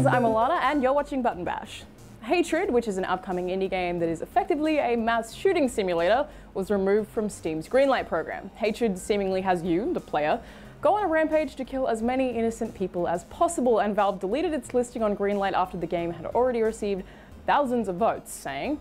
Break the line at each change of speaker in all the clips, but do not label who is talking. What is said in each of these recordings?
guys, I'm Alana and you're watching Button Bash. Hatred, which is an upcoming indie game that is effectively a mass shooting simulator, was removed from Steam's Greenlight program. Hatred seemingly has you, the player, go on a rampage to kill as many innocent people as possible, and Valve deleted its listing on Greenlight after the game had already received thousands of votes, saying,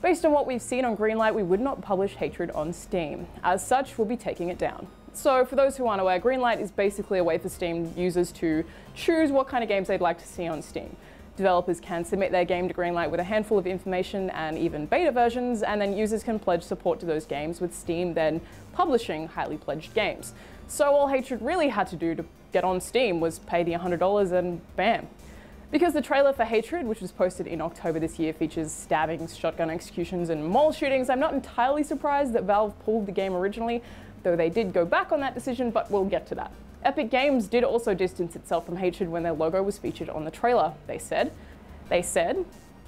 "Based on what we've seen on Greenlight, we would not publish Hatred on Steam. As such, we'll be taking it down." So for those who aren't aware, Greenlight is basically a way for Steam users to choose what kind of games they'd like to see on Steam. Developers can submit their game to Greenlight with a handful of information and even beta versions, and then users can pledge support to those games, with Steam then publishing highly pledged games. So all Hatred really had to do to get on Steam was pay the $100 and bam. Because the trailer for Hatred, which was posted in October this year, features stabbings, shotgun executions, and mall shootings, I'm not entirely surprised that Valve pulled the game originally, though they did go back on that decision, but we'll get to that. Epic Games did also distance itself from Hatred when their logo was featured on the trailer. They said,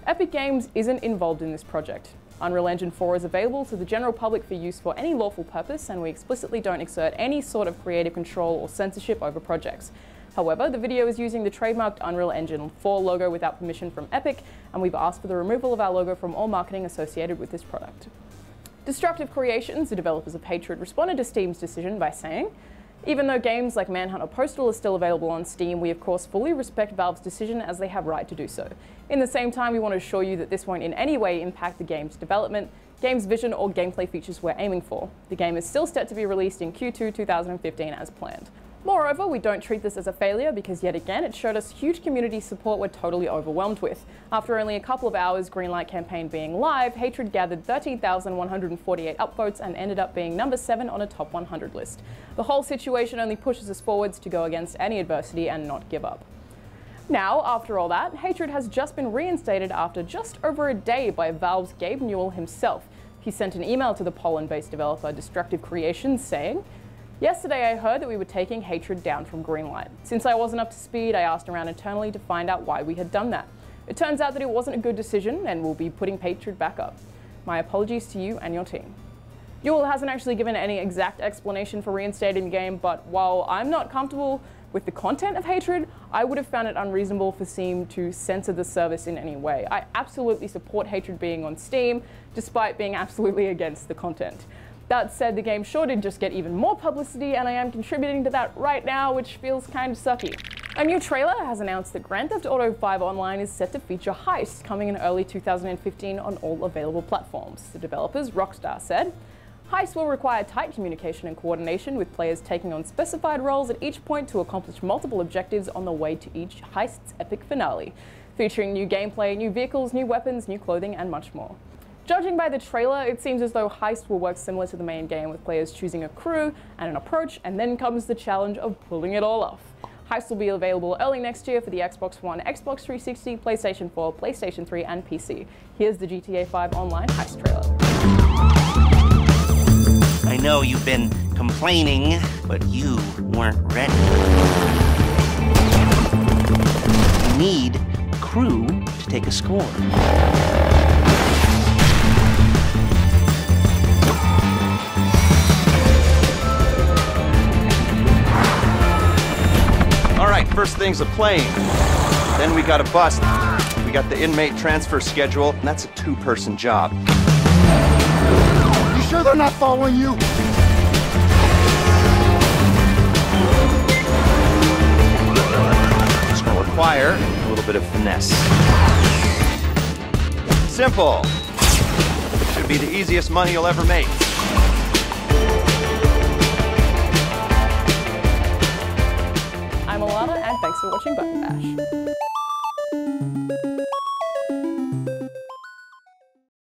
"Epic Games isn't involved in this project. Unreal Engine 4 is available to the general public for use for any lawful purpose, and we explicitly don't exert any sort of creative control or censorship over projects. However, the video is using the trademarked Unreal Engine 4 logo without permission from Epic, and we've asked for the removal of our logo from all marketing associated with this product." Destructive Creations, the developers of Hatred, responded to Steam's decision by saying, "Even though games like Manhunt or Postal are still available on Steam, we of course fully respect Valve's decision, as they have right to do so. In the same time, we want to assure you that this won't in any way impact the game's development, game's vision, or gameplay features we're aiming for. The game is still set to be released in Q2 2015 as planned. Moreover, we don't treat this as a failure because yet again it showed us huge community support we're totally overwhelmed with. After only a couple of hours Greenlight campaign being live, Hatred gathered 13,148 upvotes and ended up being number 7 on a top 100 list. The whole situation only pushes us forwards to go against any adversity and not give up." Now, after all that, Hatred has just been reinstated after just over a day by Valve's Gabe Newell himself. He sent an email to the Poland-based developer Destructive Creations saying, "Yesterday I heard that we were taking Hatred down from Greenlight. Since I wasn't up to speed, I asked around internally to find out why we had done that. It turns out that it wasn't a good decision and we'll be putting Hatred back up. My apologies to you and your team." Newell hasn't actually given any exact explanation for reinstating the game, but while I'm not comfortable with the content of Hatred, I would have found it unreasonable for Steam to censor the service in any way. I absolutely support Hatred being on Steam, despite being absolutely against the content. That said, the game sure did just get even more publicity, and I am contributing to that right now, which feels kind of sucky. A new trailer has announced that Grand Theft Auto 5 Online is set to feature heists, coming in early 2015 on all available platforms. The developers, Rockstar, said, "Heists will require tight communication and coordination, with players taking on specified roles at each point to accomplish multiple objectives on the way to each heist's epic finale, featuring new gameplay, new vehicles, new weapons, new clothing, and much more." Judging by the trailer, it seems as though Heist will work similar to the main game, with players choosing a crew and an approach, and then comes the challenge of pulling it all off. Heist will be available early next year for the Xbox One, Xbox 360, PlayStation 4, PlayStation 3, and PC. Here's the GTA 5 Online Heist trailer.
I know you've been complaining, but you weren't ready. You need a crew to take a score.
Alright, first thing's a plane. Then we got a bus. We got the inmate transfer schedule, and that's a 2-person job.
You sure they're not following you?
It's gonna require a little bit of finesse. Simple. Should be the easiest money you'll ever make.
I'm Alana, and thanks for watching Button Bash.